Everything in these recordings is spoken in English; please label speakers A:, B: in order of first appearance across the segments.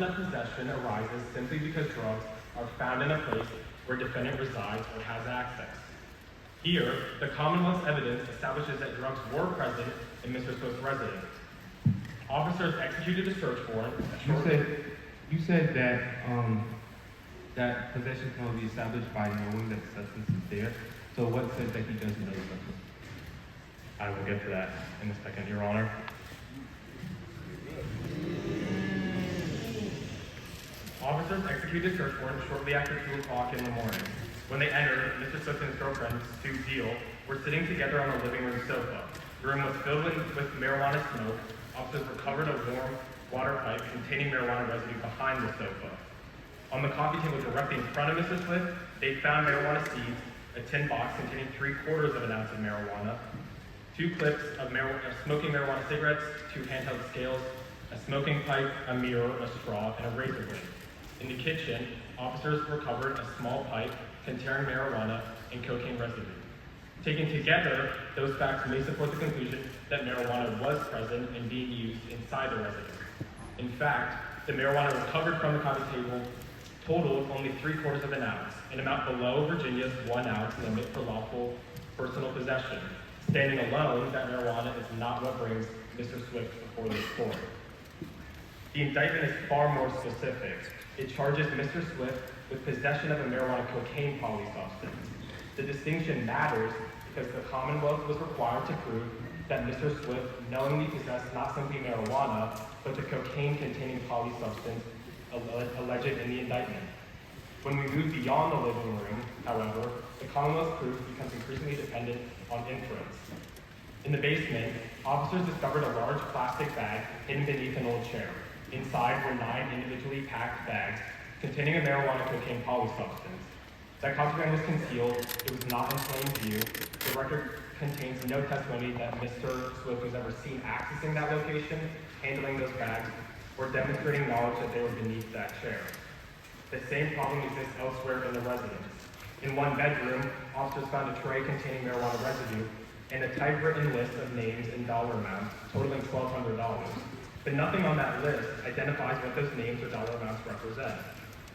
A: of possession arises simply because drugs are found in a place where defendant resides or has access. Here, the Commonwealth's evidence establishes that drugs were present in Mr. Swift's residence. Officers executed a search warrant.
B: You said that that possession can only be established by knowing that the substance is there. So what says that he doesn't know the substance?
A: I will get to that in a second, Your Honor. Officers executed a search warrant shortly after 2 o'clock in the morning. When they entered, Mr. Swift and his girlfriend, Sue Deal, were sitting together on the living room sofa. The room was filled with marijuana smoke. Officers recovered a warm water pipe containing marijuana residue behind the sofa. On the coffee table directly in front of Mr. Swift, they found marijuana seeds, a tin box containing 3/4 of an ounce of marijuana, 2 clips of smoking marijuana cigarettes, 2 handheld scales, a smoking pipe, a mirror, a straw, and a razor blade. In the kitchen, officers recovered a small pipe containing marijuana and cocaine residue. Taken together, those facts may support the conclusion that marijuana was present and being used inside the residence. In fact, the marijuana recovered from the coffee table totaled only 3/4 of an ounce, an amount below Virginia's 1 ounce limit for lawful personal possession. Standing alone, that marijuana is not what brings Mr. Swift before this court. The indictment is far more specific. It charges Mr. Swift with possession of a marijuana cocaine polysubstance. The distinction matters because the Commonwealth was required to prove that Mr. Swift knowingly possessed not simply marijuana, but the cocaine-containing polysubstance alleged in the indictment. When we move beyond the living room, however, the Commonwealth's proof becomes increasingly dependent on inference. In the basement, officers discovered a large plastic bag hidden beneath an old chair. Inside were 9 individually packed bags containing a marijuana cocaine polysubstance. That contraband was concealed. It was not in plain view. The record contains no testimony that Mr. Swift was ever seen accessing that location, handling those bags, or demonstrating knowledge that they were beneath that chair. The same problem exists elsewhere in the residence. In one bedroom, officers found a tray containing marijuana residue and a typewritten list of names and dollar amounts totaling $1,200. But nothing on that list identifies what those names or dollar amounts represent.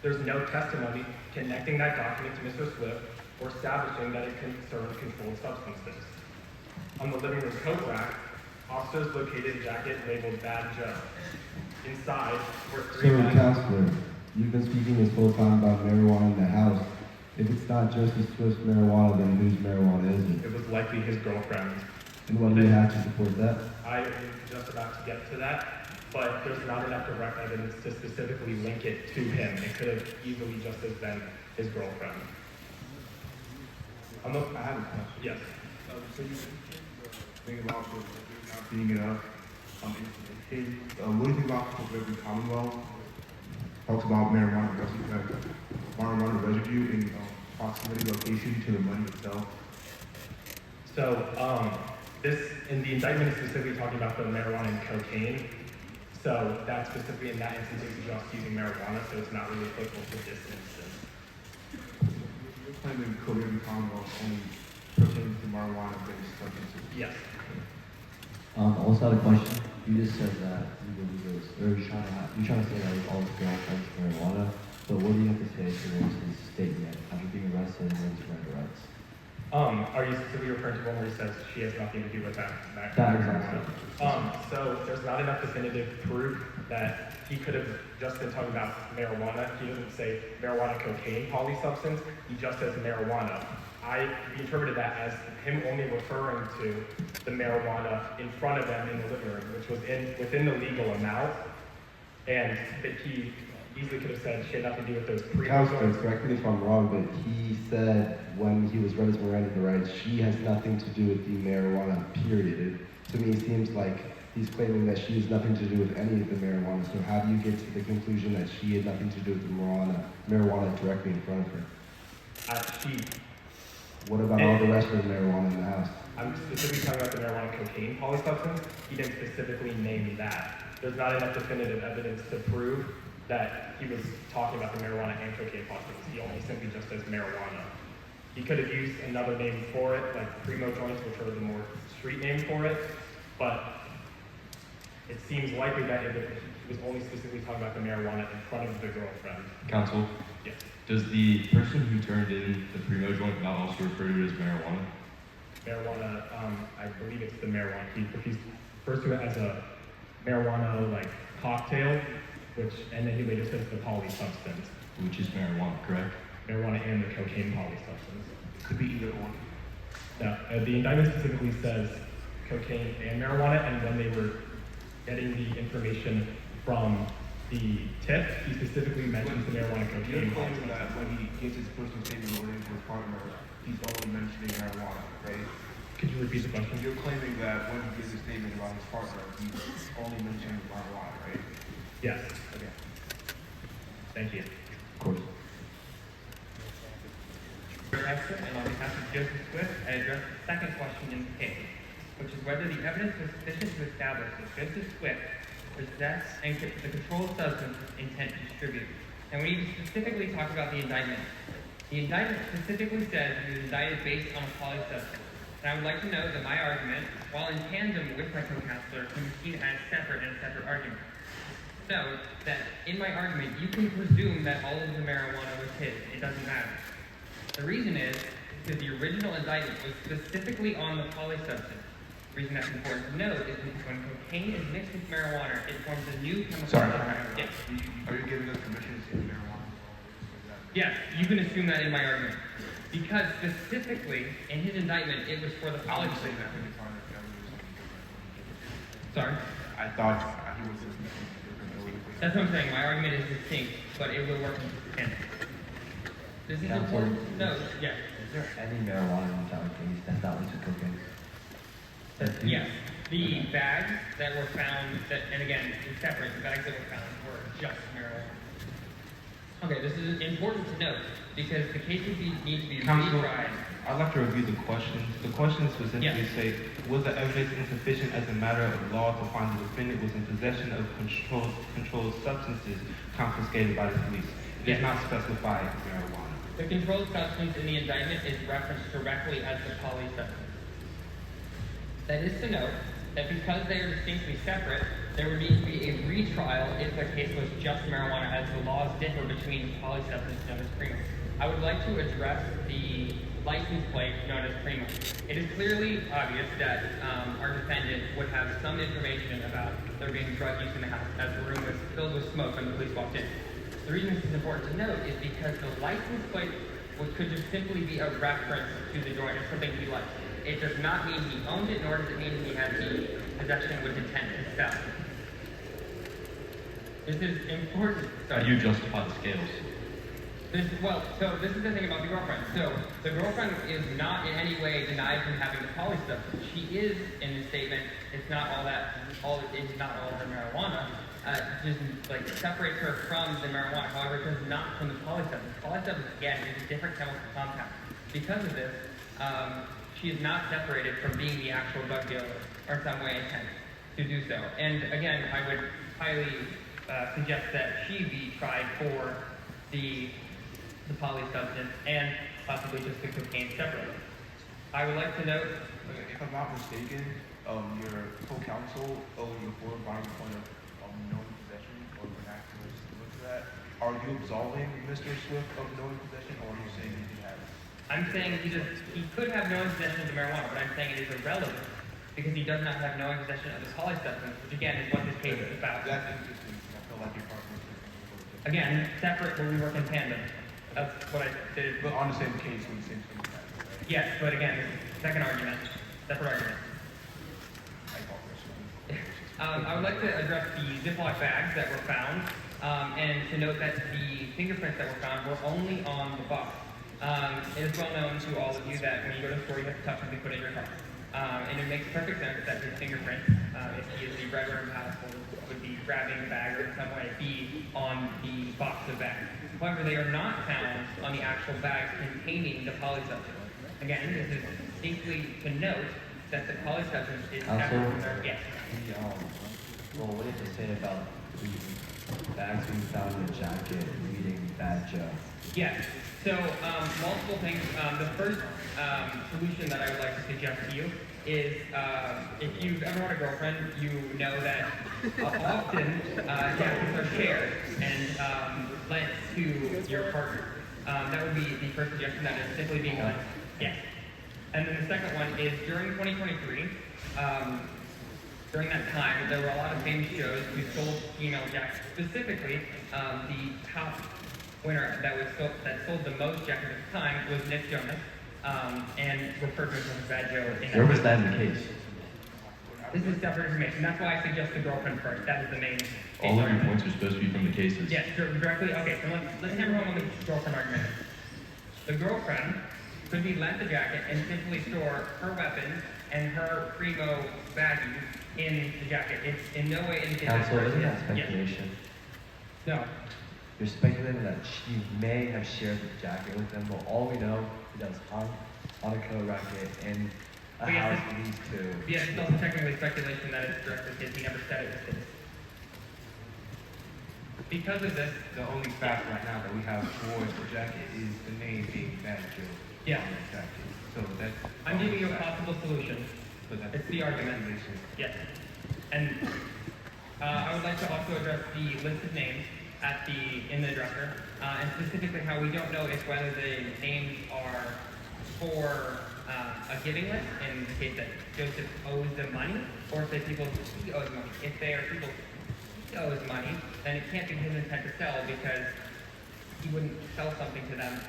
A: There's no testimony connecting that document to Mr. Swift or establishing that it concerned controlled substances. On the living room coat rack, officers located a jacket labeled Bad Joe. Inside were 3 bags.
C: Counselor, you've been speaking this whole time about marijuana in the house. If it's not Joseph Swift's marijuana, then whose marijuana is it?
A: It was likely his girlfriend.
C: And what do you have to support that?
A: I am just about to get to that, but there's not enough direct evidence to specifically link it to him. It could have easily just as been his girlfriend.
B: I have a question.
A: Yes.
B: So you think about not being enough. What do you think about the Commonwealth talks about marijuana residue in proximity location to the money itself?
A: So this in the indictment is specifically talking about the marijuana and cocaine. So that's specifically in that instance is just using marijuana, so it's not really applicable to this instance.
B: You're claiming the Commonwealth only pertains to marijuana-based substances.
A: Yes.
D: Also had a question. You just said that you believe it was, or you're trying to say that it was all his girlfriend's marijuana. So what do you have to say towards his statement after being arrested and then surrender rights?
A: Are you specifically referring to one where he says she has nothing to do with that
D: Exactly.
A: So there's not enough definitive proof that he could have just been talking about marijuana. He doesn't say marijuana cocaine polysubstance. He just says marijuana. I interpreted that as him only referring to the marijuana in front of them in the living room, which was within the legal amount, and that he easily could have said she had nothing to do with those
C: Counselor, correct me if I'm wrong, but he said when he was read his Miranda rights, she has nothing to do with the marijuana, period. To me, it seems like he's claiming that she has nothing to do with any of the marijuana. So how do you get to the conclusion that she had nothing to do with the marijuana directly in front of her? What about all the rest of the marijuana in the house?
A: I'm specifically talking about the marijuana cocaine polysubstance. He didn't specifically name that. There's not enough definitive evidence to prove that he was talking about the marijuana and cocaine polysubstance. He only simply just says marijuana. He could have used another name for it, like primo joints, which are the more street name for it, but it seems likely that was only specifically talking about the marijuana in front of the girlfriend.
E: Counsel,
A: Yes.
E: does the person who turned in the primo joint not also refer to it as marijuana?
A: Marijuana, I believe it's the marijuana. He refers to it as a marijuana like cocktail, and then he later says the poly substance.
E: Which is marijuana, correct?
A: Marijuana and the cocaine poly substance.
B: It could be either or.
A: Now, the indictment specifically says cocaine and marijuana, and when they were getting the information from the tip, he specifically mentions the marijuana
B: You're
A: cocaine.
B: claiming that when he gives his personal statement relating to his partner, he's only mentioning marijuana, right?
A: Could you repeat the question?
B: You're claiming that when he gives his statement about his partner, he's only mentioning marijuana, right?
A: Yes. Okay. Thank you.
D: Of course.
F: And on behalf of Joseph Swift, I address the second question in the case, which is whether the evidence was sufficient to establish that Joseph Swift possessed the controlled substance with intent to distribute. And we need to specifically talk about the indictment. The indictment specifically says he was indicted based on a poly substance. And I would like to note that my argument, while in tandem with my co-counselor, can be seen as separate argument. Note that in my argument, you can presume that all of the marijuana was his. It doesn't matter. The reason is because the original indictment was specifically on the poly substance. The reason that's important to note is because when cocaine is mixed with marijuana, it forms a new chemical.
B: Sorry.
F: Yes.
B: Are you giving us permission to say marijuana?
F: Yes, you can assume that in my argument. Because specifically, in his indictment, it was for the poly
B: I'm saying
F: substance.
B: that when you find out that was something different.
F: Sorry.
B: I thought he was just making a different.
F: That's what I'm saying. My argument is distinct, but it will work in tandem. This is
D: Counsel,
F: important to note. Yes.
D: Is there any marijuana in the Jolly case that's not linked to cocaine?
F: Yes. The bags that were found, and again, it's separate, the bags that were found were just marijuana. Okay, this is important to note because the case would need to be
E: Counsel,
F: retried.
E: I'd like to review the questions. The questions specifically
F: Yes.
E: say, was the evidence insufficient as a matter of law to find the defendant was in possession of controlled substances confiscated by the police? It
F: Yes.
E: does not specify marijuana.
F: The controlled substance in the indictment is referenced directly as the poly substance. That is to note that because they are distinctly separate, there would need to be a retrial if the case was just marijuana, as the laws differ between poly substance known as primo. I would like to address the license plate known as primo. It is clearly obvious that our defendant would have some information about there being drug use in the house, as the room was filled with smoke when the police walked in. The reason this is important to note is because the license plate could just simply be a reference to the joint or something he liked. It does not mean he owned it, nor does it mean he had the possession with intent to sell. This is important.
E: How do you justify the scales?
F: This is the thing about the girlfriend. So the girlfriend is not in any way denied from having the poly substance. She is in the statement. It's not all her marijuana. Just like separates her from the marijuana. However, it does not from the poly substance. Poly substance again is a different chemical compound. Because of this, she is not separated from being the actual drug dealer or in some way intent to do so. And again, I would highly suggest that she be tried for the poly substance and possibly just the cocaine separately. I would like to note.
B: If I'm not mistaken, your co-counsel before buying the point of knowing possession or an act similar to that, are you absolving Mr. Swift of knowing possession, or are you saying he did have it?
F: I'm saying he could have knowing possession of the marijuana, but I'm saying it is irrelevant because he does not have knowing possession of the poly substance, which again is what this case is about.
B: That's interesting. I feel like you're partners.
F: Again, separate, but we work in tandem. That's what I did.
B: But on the same case when the same thing happened, right?
F: Yes, but again, second argument, separate argument.
B: I apologize.
F: I would like to address the Ziploc bags that were found, and to note that the fingerprints that were found were only on the box. It is well known to all of you that when you go to the store, you have to touch something put in your car. And it makes perfect sense that his fingerprints, if he is the regular household, would be grabbing the bag or in some way be on the box of bags. However, they are not found on the actual bags containing the poly substance. Again, this is distinctly to note that the poly substance is separate from their, yes.
D: Well, what do you have to say about the bags being found in the jacket reading Bad Joe?
F: Yes. So multiple things. The first solution that I would like to suggest to you is if you've ever had a girlfriend, you know that often jackets are shared and lent to your partner. That would be the first suggestion, that is simply being lent. Yes. And then the second one is during 2023, during that time, there were a lot of famous shows who sold female jackets. Specifically, the top winner that sold the most jackets at the time was Nick Jonas, and referred to as a bad Joe.
D: Where was that in the case?
F: This is separate information. That's why I suggest the girlfriend first. That is the main.
G: All of your points are supposed to be from the cases.
F: Yes, directly. Okay, so let's hammer home on the girlfriend argument. The girlfriend could be lent the jacket and simply store her weapons and her primo baggies in the jacket. It's in no way indicated.
D: Counsel, isn't that
F: Yes.
D: speculation?
F: No.
D: You're speculating that she may have shared the jacket with them, but all we know is that it's on a coat racket in a
F: But yes,
D: house with these two.
F: Yes, it's also technically speculation that it's directed to his. He never said it was his. Because of this,
E: The only fact right now that we have for the jacket is the name being Bad Joe.
F: Yeah.
E: On the jacket. So that's.
F: I'm giving you a possible solution.
E: But that's
F: It's the argument.
E: speculation.
F: Yes. And I would like to also address the list of names in the dresser, and specifically how we don't know if whether the names are for a giving list in the case that Joseph owes them money, or if they're people he owes money. If they are people he owes money, then it can't be his intent to sell because he wouldn't sell something to them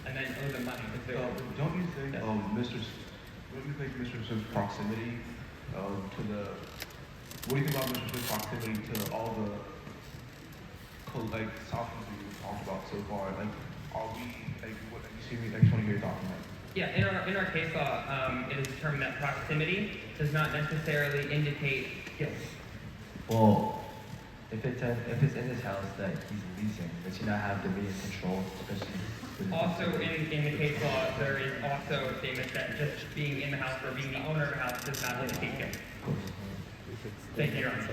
F: and then owe them money. Because they're,
B: Don't you think,
F: Yes.
B: Don't you think Mr. Swift's proximity to the, what do you think about Mr. Swift's proximity to all the, substances we've talked about so far? Like, are we, what, excuse me, I just want to hear your thoughts on that.
F: Yeah, in our case law, it is determined that proximity does not necessarily indicate guilt.
D: Well, if it's in his house that he's leasing, does he not have dominion control, especially with
F: Also, in the case law, there is also a statement that just being in the house or being the owner of the house does not indicate guilt. Thank you, Your Honor.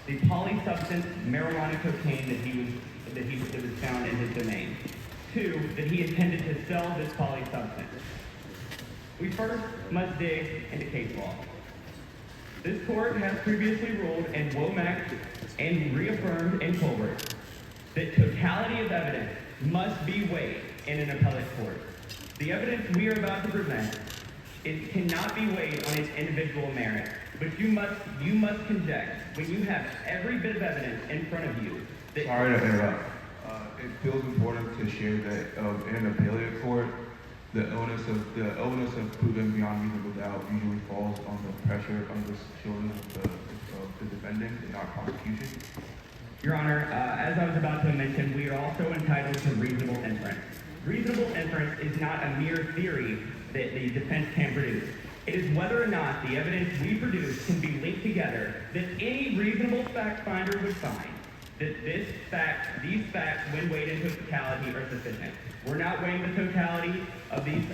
H: The polysubstance marijuana cocaine that was found in his domain. 2, that he intended to sell this polysubstance. We first must dig into case law. This court has previously ruled in Womack and reaffirmed in Colbert that totality of evidence must be weighed in an appellate court. The evidence we are about to present, it cannot be weighed on its individual merit, but you must conject when you have every bit of evidence in front of you that
B: Sorry to interrupt. It feels important to share that in an appellate court, the onus of proving beyond reasonable doubt usually falls on the pressure of the shoulders of the defendant and not prosecution.
H: Your Honor, as I was about to mention, we are also entitled to reasonable inference. Reasonable inference is not a mere theory that the defense can produce. It is whether or not the evidence we produce can be linked together that any reasonable fact finder would find that these facts, when weighed into totality, are sufficient. We're not weighing the totality of these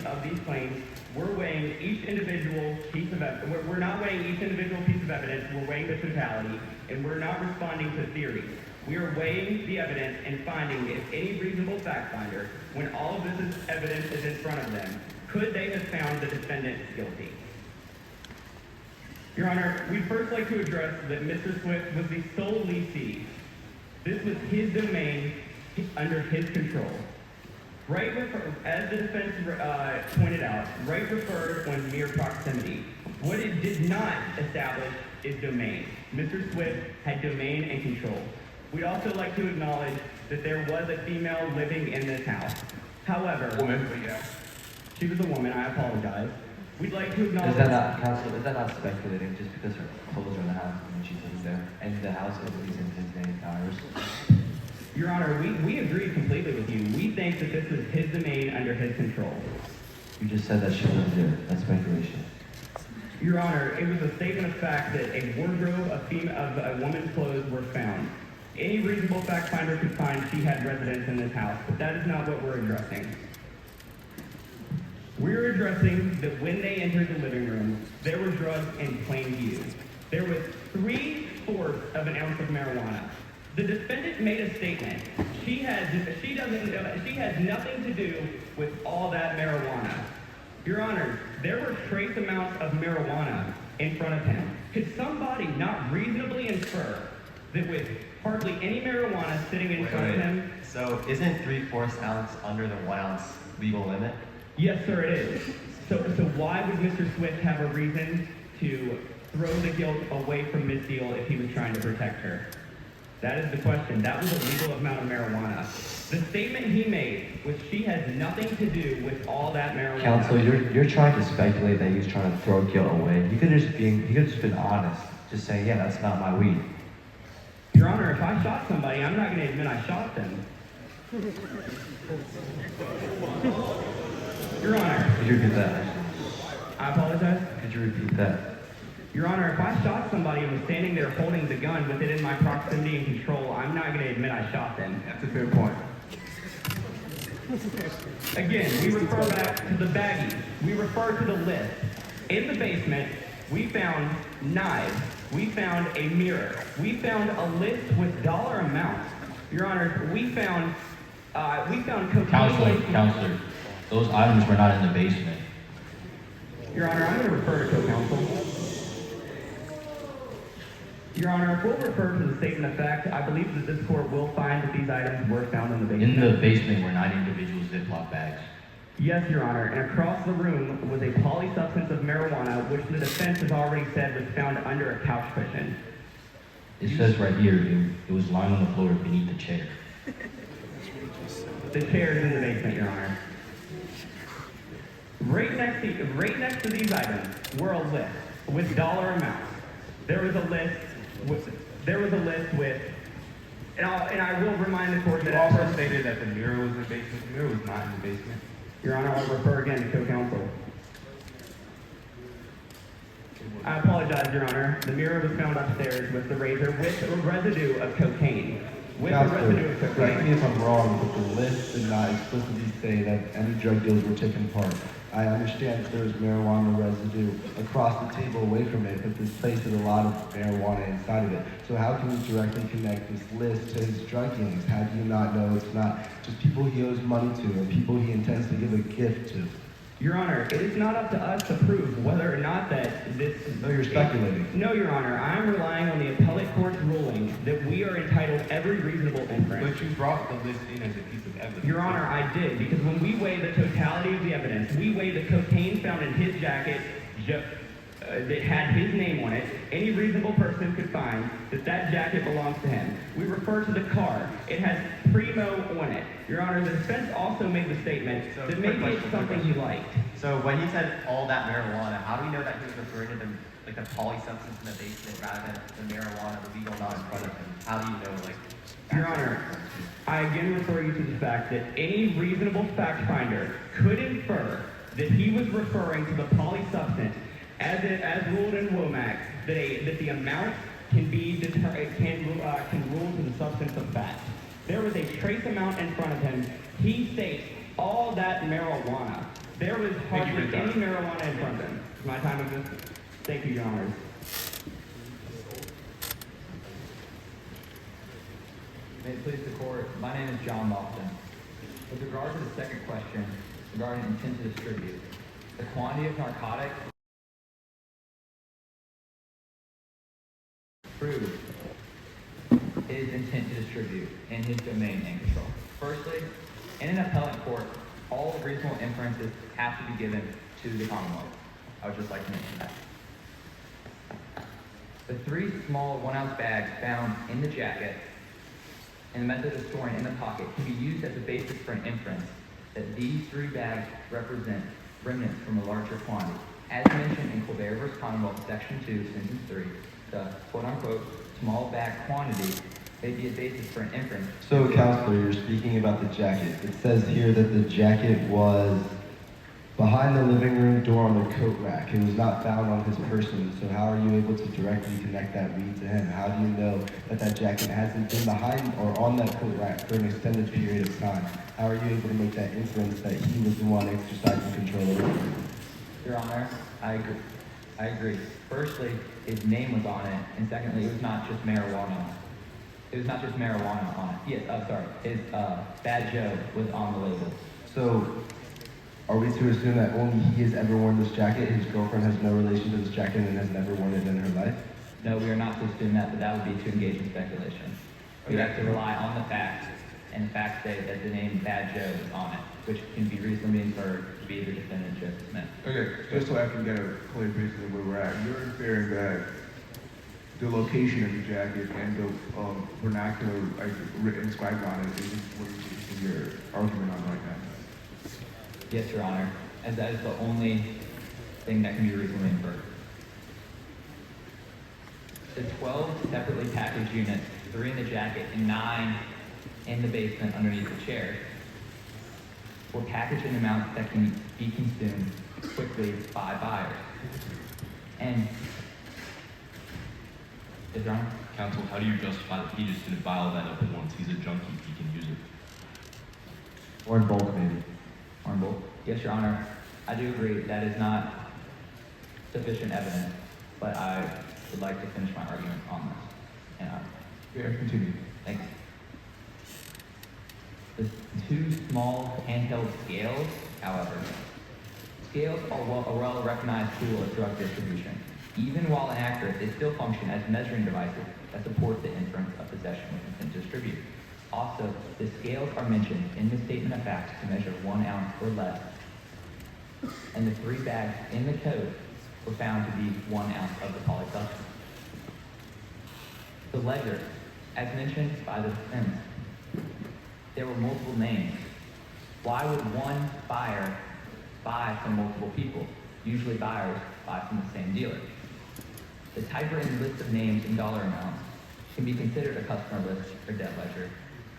H: claims. We're weighing each individual piece of evidence. We're not weighing each individual piece of evidence. We're weighing the totality, and we're not responding to theories. We are weighing the evidence and finding if any reasonable fact finder, when all of this evidence is in front of them, could they have found the defendant guilty? Your Honor, we'd first like to address that Mr. Swift was the sole leasee. This was his domain under his control. Wright, as the defense pointed out, Wright referred on mere proximity. What it did not establish is domain. Mr. Swift had domain and control. We'd also like to acknowledge that there was a female living in this house. However,
B: Woman, but yeah.
H: she was a woman, I apologize. We'd like to acknowledge...
D: Is that not speculating just because her clothes are in the house and she's living there? And the house is in his name, ours?
H: Your Honor, we agree completely with you. We think that this was his domain under his control.
D: You just said that she lived there. That's speculation.
H: Your Honor, it was a statement of fact that a wardrobe of a woman's clothes were found. Any reasonable fact finder could find she had residence in this house, but that is not what we're addressing. We're addressing that when they entered the living room, there were drugs in plain view. There was 3/4 of an ounce of marijuana. The defendant made a statement. She has nothing to do with all that marijuana. Your Honor, there were trace amounts of marijuana in front of him. Could somebody not reasonably infer that with hardly any marijuana sitting in front of him?
I: So isn't 3/4 ounce under the 1 ounce legal limit?
H: Yes, sir, it is. So why would Mr. Swift have a reason to throw the guilt away from Miss Deal if he was trying to protect her? That is the question. That was a legal amount of marijuana. The statement he made was she has nothing to do with all that marijuana.
D: Counsel, you're trying to speculate that he was trying to throw guilt away. He could have just been honest, just saying, yeah, that's not my weed.
H: Your Honor, if I shot somebody, I'm not going to admit I shot them. Your Honor.
D: Could you repeat that?
H: I apologize.
D: Could you repeat that?
H: Your Honor, if I shot somebody and was standing there holding the gun with it in my proximity and control, I'm not going to admit I shot them.
B: That's a fair point.
H: Again, we refer back to the baggies. We refer to the list. In the basement, we found knives. We found a mirror. We found a list with dollar amounts. Your Honor, we found cocaine.
G: Counselor, those items were not in the basement.
H: Your Honor, I'm going to refer to co-counsel. Your Honor, if we'll refer to the statement of fact, I believe that this court will find that these items were found in the basement.
G: In the basement were 9 individual Ziploc bags.
H: Yes, Your Honor, and across the room was a polysubstance of marijuana, which the defense has already said was found under a couch cushion.
G: It says right here, it was lying on the floor beneath the chair.
H: The chair is in the basement, Your Honor. Right next to these items were a list with dollar amounts. There was a list with, and I will remind the court
E: You
H: that
E: also stated that the mirror was in the basement. The mirror was not in the basement.
H: Your Honor, I'll refer again to co-counsel. I apologize, Your Honor. The mirror was found upstairs with the razor with a residue of cocaine.
C: Counselor, correct me if I'm wrong, but the list did not explicitly say that any drug deals were taken part. I understand that there's marijuana residue across the table away from it, but this place has a lot of marijuana inside of it. So how can you directly connect this list to his drug dealings? How do you not know it's not just people he owes money to or people he intends to give a gift to?
H: Your Honor, it is not up to us to prove whether or not that this...
C: No, you're speculating.
H: No, Your Honor, I am relying on the appellate court's ruling that we are entitled every reasonable inference.
E: But you brought the list in as a piece of evidence.
H: Your Honor, I did, because when we weigh the totality of the evidence, we weigh the cocaine found in his jacket that had his name on it. Any reasonable person could find that that jacket belongs to him. We refer to the car. It has Primo on it. Your Honor, the defense also made the statement that maybe it's something he liked.
I: So when he said all that marijuana, how do we know that he was referring to the polysubstance in the basement rather than the marijuana, the legal not in front of him? How do you know,
H: Your Honor, I again refer you to the fact that any reasonable fact finder could infer that he was referring to the polysubstance as ruled in WOMAC, that the amount can rule to the substance of fact. There was a trace amount in front of him. He states all that marijuana. There was hardly any marijuana in front of him. Is my time is up? Thank you, Your Honor.
J: May it please the court, my name is John Lofton. With regard to the second question regarding intent to distribute, the quantity of narcotics proved his intent to distribute in his domain and control. Firstly, in an appellate court, all reasonable inferences have to be given to the Commonwealth. I would just like to mention that. The 3 small 1-ounce bags found in the jacket and the method of storing in the pocket can be used as a basis for an inference that these 3 bags represent remnants from a larger quantity. As mentioned in Colbert v. Commonwealth, Section 2, Sentence 3, the quote-unquote small bag quantity may be a basis for an inference.
C: So, Counselor, you're speaking about the jacket. It says here that the jacket was behind the living room door on the coat rack. It was not found on his person. So how are you able to directly connect that read to him? How do you know that that jacket hasn't been behind or on that coat rack for an extended period of time? How are you able to make that inference that he was the one exercising control over it?
J: Your Honor, I agree. Firstly, his name was on it, and secondly, it was not just marijuana. It was not just marijuana on it. Yes, his Bad Joe was on the label.
C: So are we to assume that only he has ever worn this jacket? His girlfriend has no relation to this jacket and has never worn it in her life?
J: No, we are not to assume that, but that would be to engage in speculation. We have to rely on the facts, and the facts say that the name Bad Joe is on it, which can be reasonably inferred to be the defendant, Joseph Smith.
B: Okay, just so I can get a clear picture of where we're at, you're inferring that the location of the jacket and the vernacular like written inscribed on it is what you're basing your argument on right now.
J: Yes, Your Honor, as that is the only thing that can be reasonably inferred. The 12 separately packaged units, 3 in the jacket and 9 in the basement underneath the chair, were packaged in amounts that can be consumed quickly by buyers. And, yes, Your Honor?
G: Counsel, how do you justify that he just didn't buy all that up at once? He's a junkie, he can use it.
D: Or in bulk, maybe.
J: Or in bulk? Yes, Your Honor. I do agree that is not sufficient evidence, but I would like to finish my argument on this. And
B: Yeah, continue.
J: thanks. The 2 small handheld scales, however, scales are a well-recognized tool of drug distribution. Even while inaccurate, they still function as measuring devices that support the inference of possession with intent to distribute. Also, the scales are mentioned in the statement of facts to measure 1 ounce or less, and the 3 bags in the code were found to be 1 ounce of the polysubstance. The ledger, as mentioned by the defense, there were multiple names. Why would one buyer buy from multiple people? Usually buyers buy from the same dealer. The typewritten list of names and dollar amounts can be considered a customer list or debt ledger,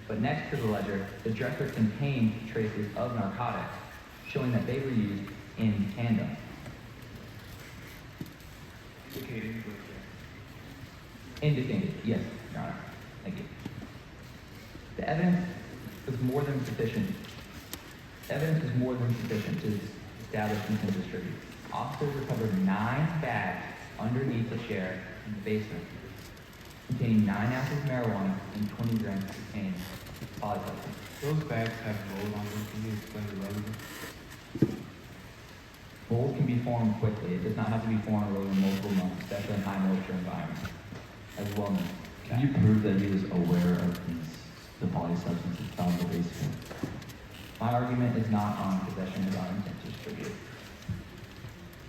J: but next to the ledger, the dresser contained traces of narcotics, showing that they were used in tandem. Indicated, yes, Your Honor. Thank you. The evidence was more than sufficient. Evidence was more than sufficient to establish intent to distribute. Officers recovered 9 bags underneath the chair in the basement, containing 9 ounces of marijuana and 20 grams of cocaine polysubstance.
E: Those bags have mold on them. Can you explain the relevance?
J: Mold can be formed quickly. It does not have to be formed over multiple months, especially in high moisture environments, as well known.
D: Can you prove that he was aware of the polysubstances found in the basement?
J: My argument is not on possession, it's on intent to distribute.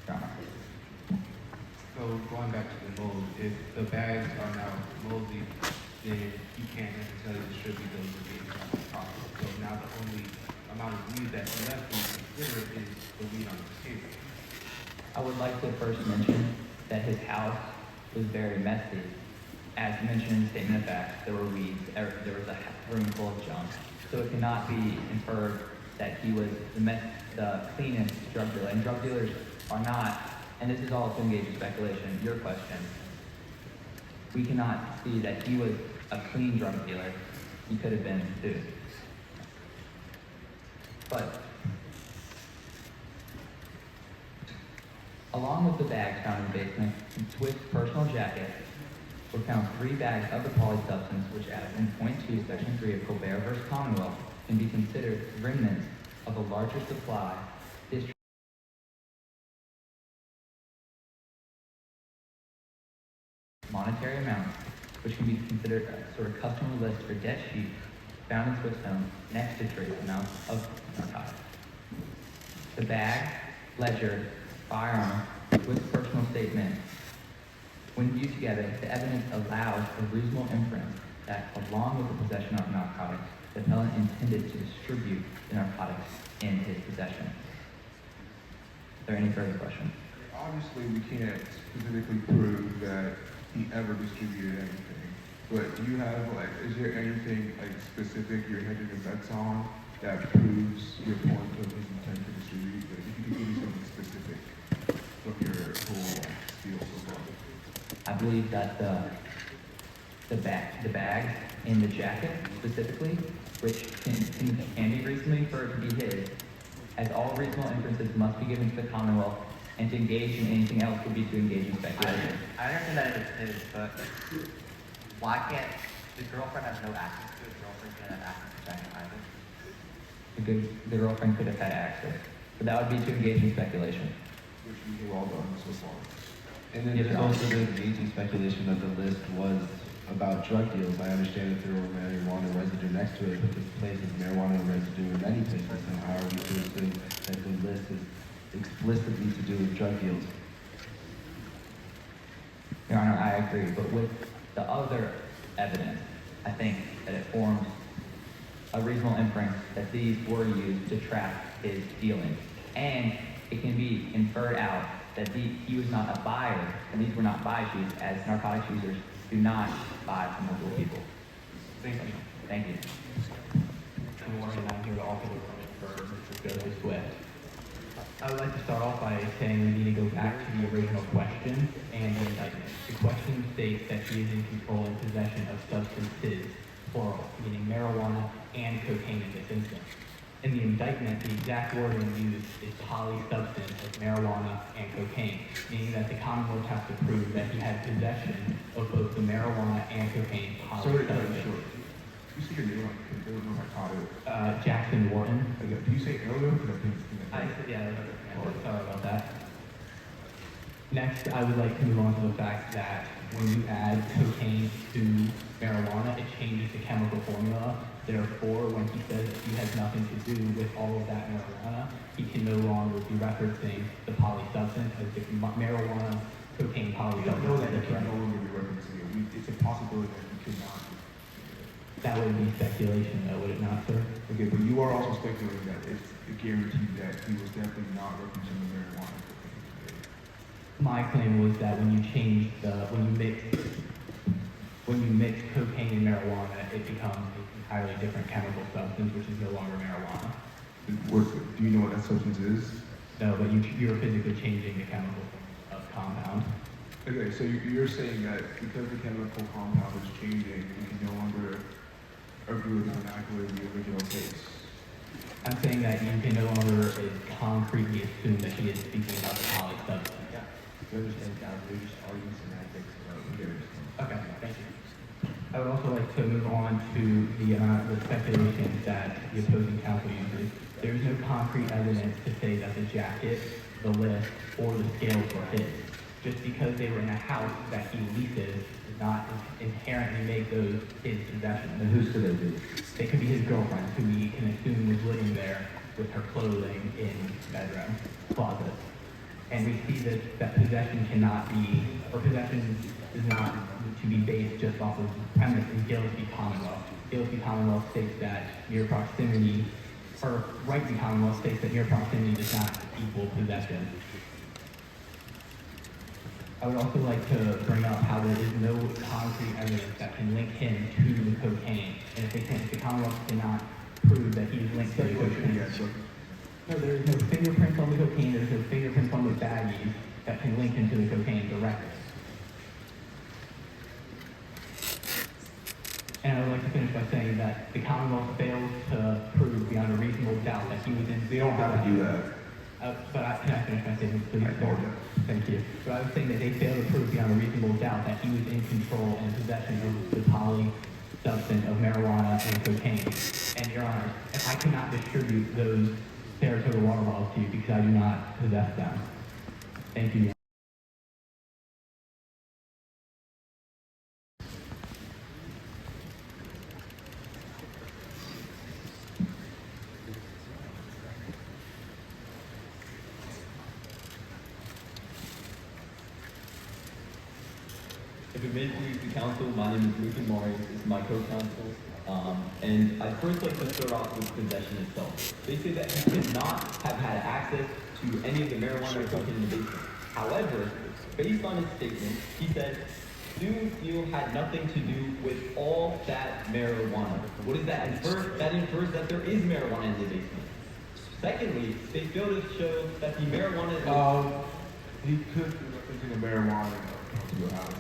J: Your Honor.
E: So going back to the mold, if the bags are now moldy, then you can't necessarily distribute those again properly. So now the only amount of weed that's left to consider is the weed on the table.
J: I would like to first mention that his house was very messy. As mentioned in the statement of facts, there were weeds, there was a room full of junk. So it cannot be inferred that he was the cleanest drug dealer. And drug dealers are not, and this is all to engage in speculation, your question. We cannot see that he was a clean drug dealer. He could have been too. But along with the bags found in the basement, in Swift's personal jacket were found 3 bags of the polysubstance, which as in point 2, section 3 of Colbert v. Commonwealth, can be considered remnants of a larger supply distributed monetary amounts, which can be considered a sort of customer list or debt sheet found in Swift's home next to trace amounts of narcotics. The bag, ledger, firearm, Swift's personal statement, when viewed together, the evidence allows a reasonable inference that, along with the possession of narcotics, the felon intended to distribute the narcotics in his possession. Are there any further questions?
B: Obviously, we can't specifically prove that he ever distributed anything. But do you have, like, is there anything, like, specific you're hedging your bets on that proves your point of his intent to distribute? Like, if you could give me something specific from your whole spiel so far.
J: I believe that the bags in the jacket specifically, which can be reasonably inferred to be his, as all reasonable inferences must be given to the Commonwealth, and to engage in anything else would be to engage in speculation.
I: I understand that it is, but why can't the girlfriend have no access to it? The girlfriend can't have access to Jack either.
J: The girlfriend could have had access. But that would be to engage in speculation.
B: which we have all done so far.
C: And then
J: Yes,
C: there's
J: Your Honor.
C: also the engaging speculation that the list was about drug deals. I understand that there were marijuana residue next to it, but this place is marijuana residue in many places. And how are we to assume that the list is explicitly to do with drug deals?
J: Your Honor, I agree, but with the other evidence, I think that it forms a reasonable inference that these were used to track his dealings. And it can be inferred out that he was not a buyer, and these were not buy sheets, as narcotics users do not buy from multiple people.
E: Thank you.
J: Thank you.
H: Good morning, I'm here to offer the permit for Mr. Joseph Swift. I would like to start off by saying we need to go back to the original question and the indictment. The question states that he is in control and possession of substances, plural, meaning marijuana and cocaine in this instance. In the indictment, the exact wording used is polysubstance of marijuana and cocaine, meaning that the Commonwealth has to prove that he had possession of both the marijuana and cocaine
B: Sorry to cut you
H: polysubstance.
B: short. You say your name, like, there was no narcotic.
H: Jackson Wharton.
B: Do you say earlier? Because I think
H: Sorry about that. Next, I would like to move on to the fact that when you add cocaine to marijuana, it changes the chemical formula. Therefore, when he says he has nothing to do with all of that marijuana, he can no longer be referencing the polysubstance as the marijuana, cocaine
B: You don't know that
H: polysubstance.
B: you can no longer be referencing it. It's a possibility that you cannot.
H: That would be speculation, though, would it not, sir?
B: Okay, but you are also speculating that it's guaranteed that he was definitely not referencing the marijuana.
H: My claim was that when you change when you mix cocaine and marijuana, it becomes an entirely different chemical substance, which is no longer marijuana.
B: Do you know what that substance is?
H: No, but you're physically changing the chemical compound.
B: Okay, so you're saying that because the chemical compound is changing, we can no longer agree with the vernacular of the original case.
H: I'm saying that you can no longer concretely assume that he is speaking about the polysubstance.
C: You understand, God, we're just arguing semantics. We understand.
H: Okay, thank you. I would also like to move on to the speculations that the opposing counsel uses. There is no concrete evidence to say that the jacket, the list, or the scales were his. Just because they were in a house that he leases does not inherently make those his possession.
C: And who should they be?
H: They could be his girlfriend, who we can assume was living there with her clothing in bedroom, closet. And we see that possession cannot be, or possession is not to be based just off of premise in Gillis v. Commonwealth. Gillis v. Commonwealth states that mere proximity, or Wright v. Commonwealth states that mere proximity does not equal possession. I would also like to bring up how there is no concrete evidence that can link him to the cocaine. And if the Commonwealth cannot prove that he is linked to the cocaine, no, there is no fingerprints on the cocaine, there's no fingerprints on the baggies that can link him to the cocaine directly. And I would like to finish by saying that the Commonwealth fails to prove beyond a reasonable doubt that he was in.
B: They don't have to do that.
H: Can I finish my statement, please?
B: I apologize.
H: Thank you. But I was saying that they fail to prove beyond a reasonable doubt that he was in control and possession of the poly substance of marijuana and cocaine. And Your Honor, if I cannot distribute those Saratoga water bottles to you because I do not possess them. Thank you.
G: If it may please the council, my name is Lucan Morris, this is my co-counsel. And I'd first like to start off with possession itself. They say that he could not have had access to any of the marijuana or cocaine in the basement. However, based on his statement, he said, Stu Steele had nothing to do with all that marijuana. What does that infer? That infers that there is marijuana in the basement. Secondly, they fail to show that the marijuana is...
B: He could be referencing the marijuana to your house.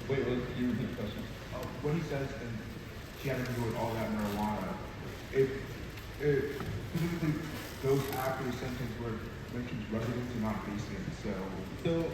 G: Wait, can you repeat the question?
B: What he says, and she had to do with all that marijuana, it specifically goes after the sentence where it mentions residence and not basement,
G: So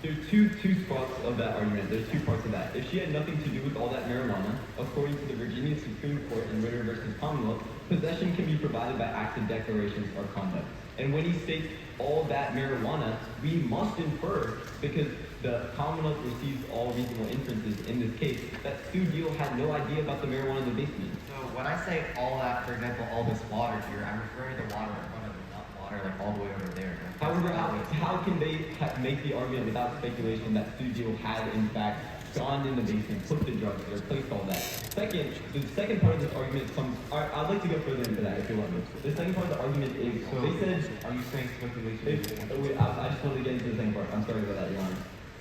G: there's two spots of that argument. There's two parts of that. If she had nothing to do with all that marijuana, according to the Virginia Supreme Court in Ritter versus Commonwealth, possession can be provided by active declarations or conduct. And when he states all that marijuana, we must infer, because the Commonwealth receives all reasonable inferences in this case, that Stu Deal had no idea about the marijuana in the basement.
I: So when I say all that, for example, all this water here, I'm referring to the water in front of them, not water like all the way over there.
G: However, how can they make the argument without speculation that Stu Deal had in fact gone in the basement, put the drugs there, placed all that? Second, the second part of this argument comes, I'd like to go further into that if you want me. The second part of the argument is,
E: So,
G: they said,
E: are you saying speculation?
G: I just wanted to get into the second part, I'm sorry about that, Your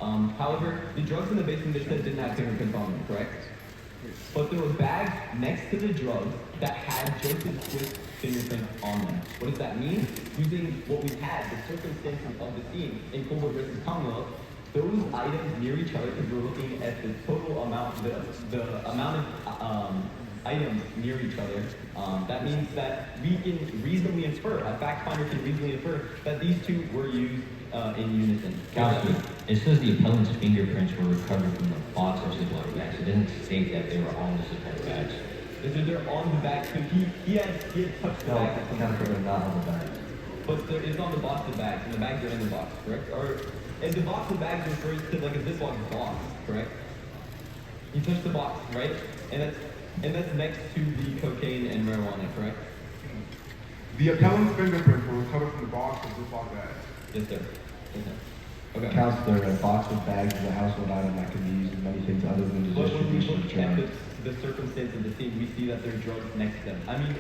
G: Honor. However, the drugs in the basement they said didn't have fingerprints on them, correct? But there were bags next to the drugs that had Joseph Swift's fingerprints on them. What does that mean? Using what we had, the circumstances of the scene in Colbert versus Commonwealth, those items near each other, because we're looking at the total amount, the amount of items near each other, that means that we can reasonably infer, a fact finder can reasonably infer, that these two were used in unison.
K: Counselor, it says the appellant's fingerprints were recovered from the box of Ziploc bags. It doesn't state that they were on the Ziploc bags.
G: They're on the bag, so he had touched the bag.
C: Counselor, not on the bags.
G: But there is on the box of bags, and the bags are in the box, correct? And the box of bags refers to like a Ziploc box, correct? You touched the box, right? And that's next to the cocaine and marijuana, correct?
B: The appellant's fingerprints were recovered from the box of Ziploc bags.
G: Yes, sir. Yes, sir. Okay.
C: Counselor, a box of bags is a household item that can be used in many things other than the
G: But when we
C: distribution of
G: look at
C: drugs.
G: the circumstance of the scene, we see that there are drugs next to them. I mean,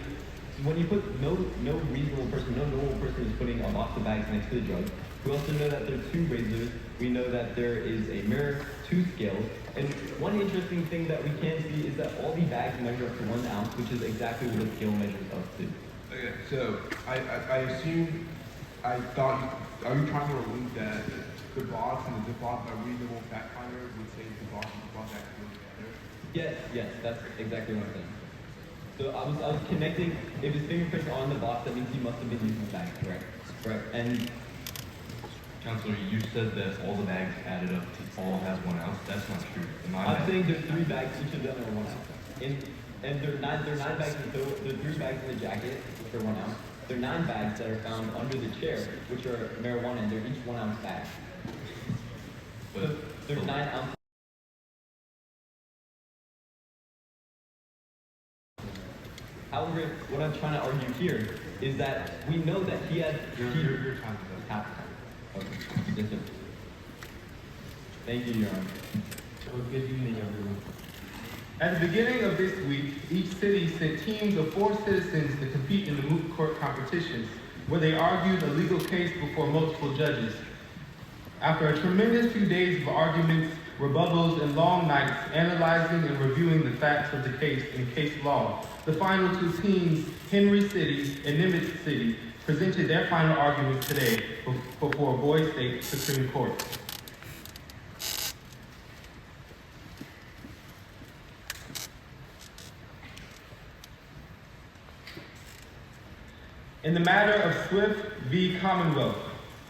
G: when you put no reasonable person, no normal person is putting a box of bags next to the drugs. We also know that there are 2 razors. We know that there is a mirror, 2 scales. And one interesting thing that we can see is that all the bags measure up to 1 ounce, which is exactly what a scale measures up to.
B: Okay, so I assume, are you trying to allude that the box and the Ziploc, a reasonable fact finder would say the box and the Ziploc bags go together?
G: Yes, that's exactly what I'm saying. So I was connecting, if his fingerprints are on the box, that means he must have been using the bag, correct? Correct. And
L: Counselor, you said that all the bags added up to all has 1 ounce. That's not true.
G: I'm saying there's 3 bags, each of them are 1 ounce. And there are 9 bags in total, there are 3 bags in the jacket, which are 1 ounce. There are 9 bags that are found under the chair, which are marijuana, and they're each 1 ounce bags. So there's 9 ounces. However, what I'm trying to argue here is that we know that he had...
E: Your time is up.
G: Half the time. Okay. Yes, sir. Thank you, Your Honor.
E: Well, good evening, everyone.
M: At the beginning of this week, each city sent teams of 4 citizens to compete in the Moot court competitions, where they argued a legal case before multiple judges. After a tremendous few days of arguments, rebuttals, and long nights analyzing and reviewing the facts of the case in case law, the final 2 teams, Henry City and Nimitz City, presented their final arguments today before Boise State Supreme Court. In the matter of Swift v. Commonwealth,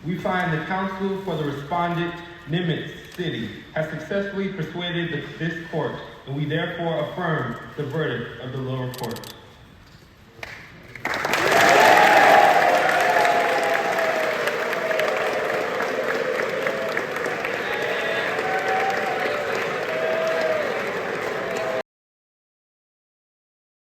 M: we find the counsel for the respondent, Nimitz City, has successfully persuaded this court, and we therefore affirm the verdict of the lower court.